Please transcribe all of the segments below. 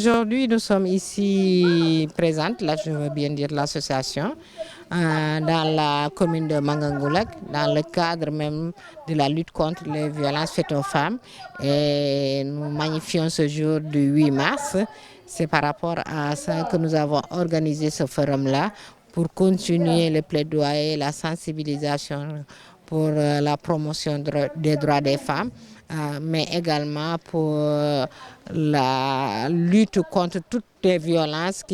Aujourd'hui, nous sommes ici présentes, là je veux bien dire l'association, dans la commune de Mangangoulak, dans le cadre même de la lutte contre les violences faites aux femmes. Et nous magnifions ce jour du 8 mars. C'est par rapport à ça que nous avons organisé ce forum-là pour continuer le plaidoyer, la sensibilisation pour la promotion des droits des femmes, mais également pour la lutte contre toutes les violences,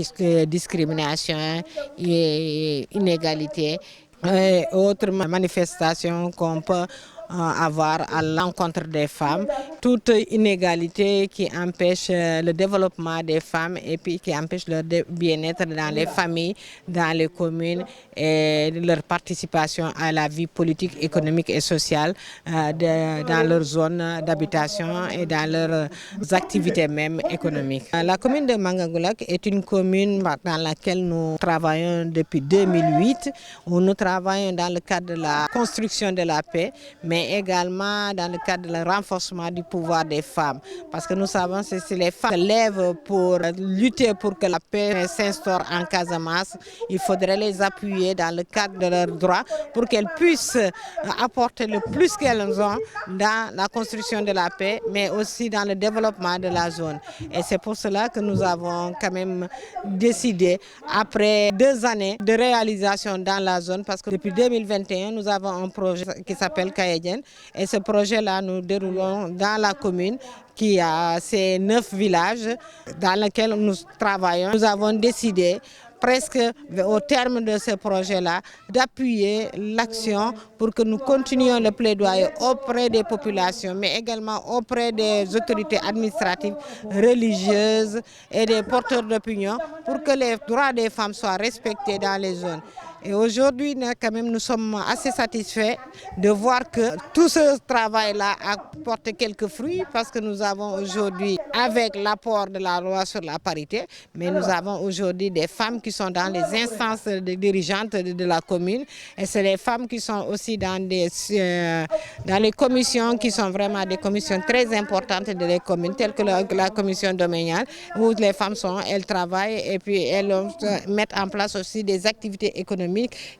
discrimination et inégalité et autres manifestations qu'on peut avoir à l'encontre des femmes, toute inégalité qui empêche le développement des femmes et puis qui empêche leur bien-être dans les familles, dans les communes et leur participation à la vie politique, économique et sociale dans leur zone d'habitation et dans leurs activités même économiques. La commune de Mangangoulak est une commune dans laquelle nous travaillons depuis 2008, où nous travaillons dans le cadre de la construction de la paix, mais également dans le cadre du renforcement du pouvoir des femmes. Parce que nous savons que si les femmes se lèvent pour lutter pour que la paix s'instaure en Casamance, il faudrait les appuyer dans le cadre de leurs droits pour qu'elles puissent apporter le plus qu'elles ont dans la construction de la paix, mais aussi dans le développement de la zone. Et c'est pour cela que nous avons quand même décidé, après 2 années de réalisation dans la zone, parce que depuis 2021, nous avons un projet qui s'appelle Kayedjen. Et ce projet-là, nous déroulons dans la commune qui a ces 9 villages dans lesquels nous travaillons. Nous avons décidé, presque au terme de ce projet-là, d'appuyer l'action pour que nous continuions le plaidoyer auprès des populations, mais également auprès des autorités administratives, religieuses et des porteurs d'opinion pour que les droits des femmes soient respectés dans les zones. Et aujourd'hui, quand même, nous sommes assez satisfaits de voir que tout ce travail-là a porté quelques fruits parce que nous avons aujourd'hui, avec l'apport de la loi sur la parité, mais nous avons aujourd'hui des femmes qui sont dans les instances dirigeantes de la commune et c'est les femmes qui sont aussi dans les commissions qui sont vraiment des commissions très importantes de les communes, telles que la commission domaniale où les femmes elles travaillent et puis elles mettent en place aussi des activités économiques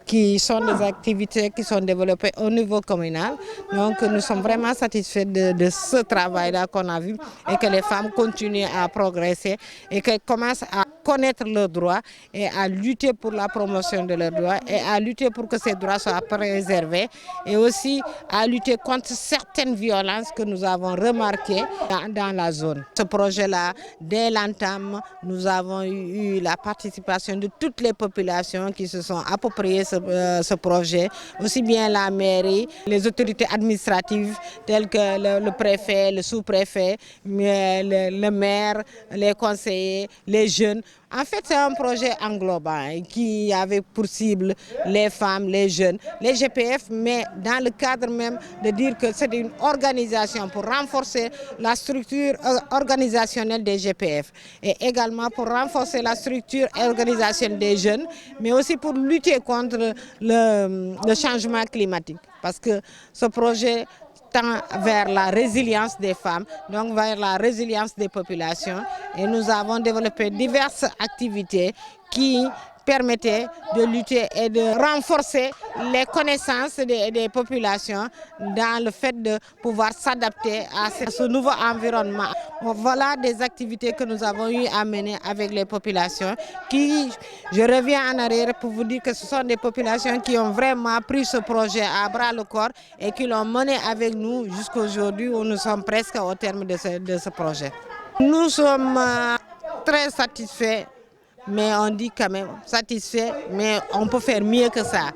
qui sont des activités qui sont développées au niveau communal. Donc nous sommes vraiment satisfaits de ce travail-là qu'on a vu et que les femmes continuent à progresser et qu'elles commencent à connaître leurs droits et à lutter pour la promotion de leurs droits et à lutter pour que ces droits soient préservés et aussi à lutter contre certaines violences que nous avons remarquées dans la zone. Ce projet-là, dès l'entame, nous avons eu la participation de toutes les populations qui se sont appropriées ce projet, aussi bien la mairie, les autorités administratives telles que le préfet, le sous-préfet, le maire, les conseillers, les jeunes. En fait, c'est un projet englobant qui avait pour cible les femmes, les jeunes, les GPF, mais dans le cadre même de dire que c'est une organisation pour renforcer la structure organisationnelle des GPF et également pour renforcer la structure organisationnelle des jeunes, mais aussi pour lutter contre le changement climatique. Parce que ce projet tend vers la résilience des femmes, donc vers la résilience des populations. Et nous avons développé diverses activités qui permettaient de lutter et de renforcer les connaissances des populations dans le fait de pouvoir s'adapter à ce nouveau environnement. Voilà des activités que nous avons eu à mener avec les populations qui, je reviens en arrière pour vous dire que ce sont des populations qui ont vraiment pris ce projet à bras le corps et qui l'ont mené avec nous jusqu'à aujourd'hui où nous sommes presque au terme de ce projet. Nous sommes très satisfaits. Mais on dit quand même satisfait, mais on peut faire mieux que ça.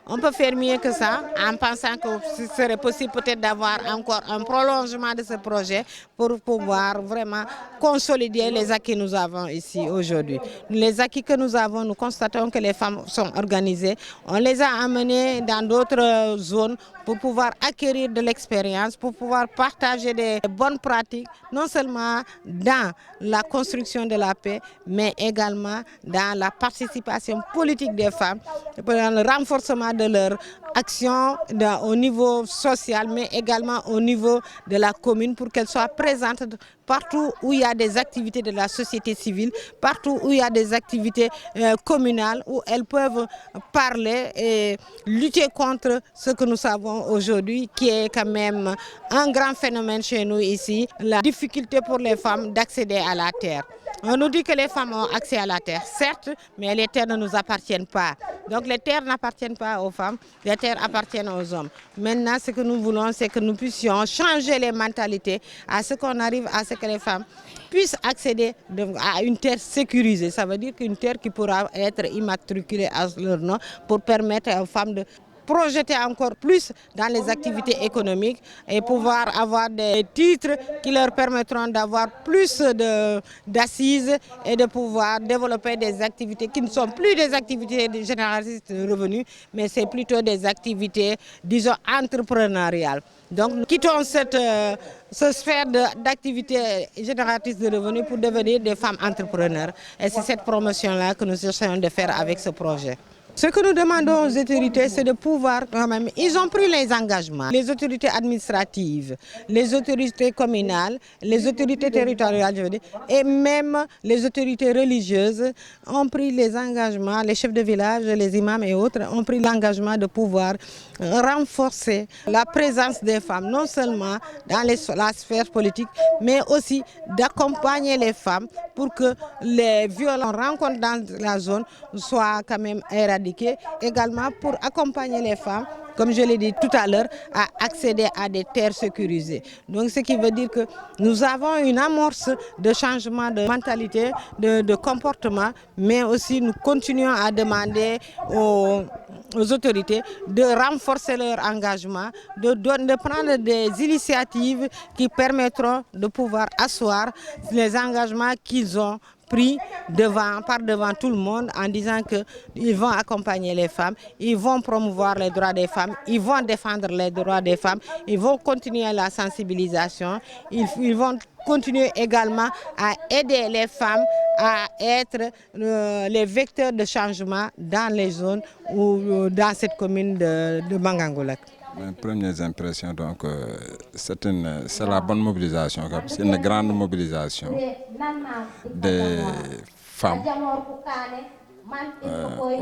On peut faire mieux que ça en pensant que ce serait possible peut-être d'avoir encore un prolongement de ce projet pour pouvoir vraiment consolider les acquis que nous avons ici aujourd'hui. Les acquis que nous avons, nous constatons que les femmes sont organisées. On les a amenées dans d'autres zones pour pouvoir acquérir de l'expérience, pour pouvoir partager des bonnes pratiques, non seulement dans la construction de la paix, mais également dans la participation politique des femmes, dans le renforcement de leur action au niveau social, mais également au niveau de la commune, pour qu'elles soient présentes partout où il y a des activités de la société civile, partout où il y a des activités communales, où elles peuvent parler et lutter contre ce que nous savons aujourd'hui, qui est quand même un grand phénomène chez nous ici, la difficulté pour les femmes d'accéder à la terre. On nous dit que les femmes ont accès à la terre, certes, mais les terres ne nous appartiennent pas. Donc les terres n'appartiennent pas aux femmes, les terres appartiennent aux hommes. Maintenant, ce que nous voulons, c'est que nous puissions changer les mentalités, à ce qu'on arrive à ce que les femmes puissent accéder à une terre sécurisée. Ça veut dire qu'une terre qui pourra être immatriculée à leur nom pour permettre aux femmes de projeter encore plus dans les activités économiques et pouvoir avoir des titres qui leur permettront d'avoir plus d'assises et de pouvoir développer des activités qui ne sont plus des activités génératrices de revenus, mais c'est plutôt des activités, disons, entrepreneuriales. Donc nous quittons cette sphère d'activités génératrices de revenus pour devenir des femmes entrepreneurs. Et c'est cette promotion-là que nous essayons de faire avec ce projet. Ce que nous demandons aux autorités, c'est de pouvoir quand même, ils ont pris les engagements, les autorités administratives, les autorités communales, les autorités territoriales, je veux dire, et même les autorités religieuses ont pris les engagements, les chefs de village, les imams et autres ont pris l'engagement de pouvoir renforcer la présence des femmes, non seulement dans la sphère politique, mais aussi d'accompagner les femmes pour que les violences qu'on rencontre dans la zone soient quand même éradiquées. Également pour accompagner les femmes, comme je l'ai dit tout à l'heure, à accéder à des terres sécurisées. Donc ce qui veut dire que nous avons une amorce de changement de mentalité, de comportement, mais aussi nous continuons à demander aux autorités de renforcer leur engagement, de prendre des initiatives qui permettront de pouvoir asseoir les engagements qu'ils ont pris par devant tout le monde en disant qu'ils vont accompagner les femmes, ils vont promouvoir les droits des femmes, ils vont défendre les droits des femmes, ils vont continuer la sensibilisation, ils vont continuer également à aider les femmes à être les vecteurs de changement dans les zones ou dans cette commune de Mangangoulak. Mes premières impressions, donc, c'est la bonne mobilisation, c'est une grande mobilisation des femmes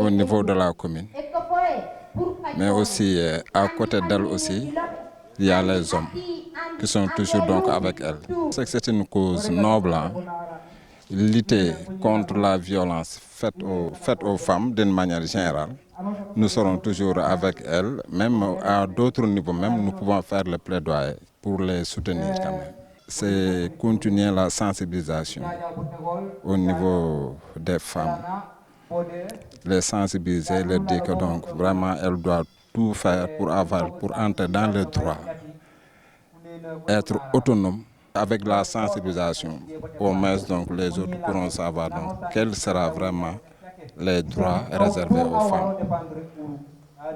au niveau de la commune. Mais aussi, à côté d'elles aussi, il y a les hommes qui sont toujours donc avec elles. C'est une cause noble, hein. Lutter contre la violence faite aux femmes d'une manière générale. Nous serons toujours avec elles, même à d'autres niveaux, même nous pouvons faire le plaidoyer pour les soutenir quand même. C'est continuer la sensibilisation au niveau des femmes, les sensibiliser, leur dire que donc vraiment elles doivent tout faire pour entrer dans les droits, être autonomes. Avec la sensibilisation, au moins donc les autres pourront savoir donc quels seront vraiment les droits réservés aux femmes.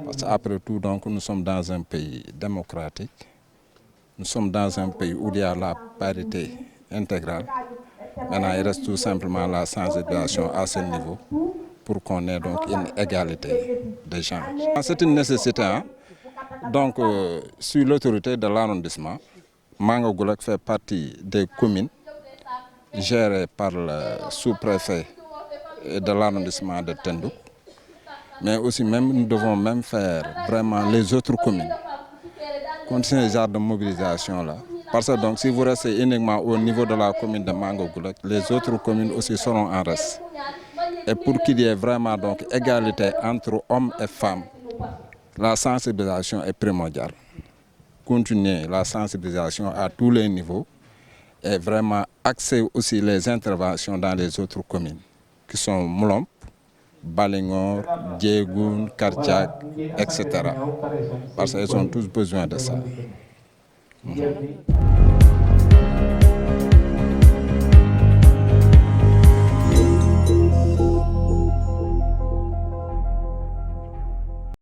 Parce qu'après tout, donc, nous sommes dans un pays démocratique, nous sommes dans un pays où il y a la parité intégrale. Maintenant, il reste tout simplement la sensibilisation à ce niveau pour qu'on ait donc une égalité des genres. C'est une nécessité, hein? Donc, sur l'autorité de l'arrondissement, Mangangoulak fait partie des communes gérées par le sous-préfet de l'arrondissement de Tendouk. Mais aussi nous devons même faire vraiment les autres communes. Continuer ce genre de mobilisation là. Parce que donc si vous restez uniquement au niveau de la commune de Mangangoulak, les autres communes aussi seront en reste. Et pour qu'il y ait vraiment donc égalité entre hommes et femmes, la sensibilisation est primordiale. Continuer la sensibilisation à tous les niveaux et vraiment axer aussi les interventions dans les autres communes qui sont Moulomp, Balingor, Diegoun, Kartiak, etc. Parce qu'ils ont tous besoin de ça.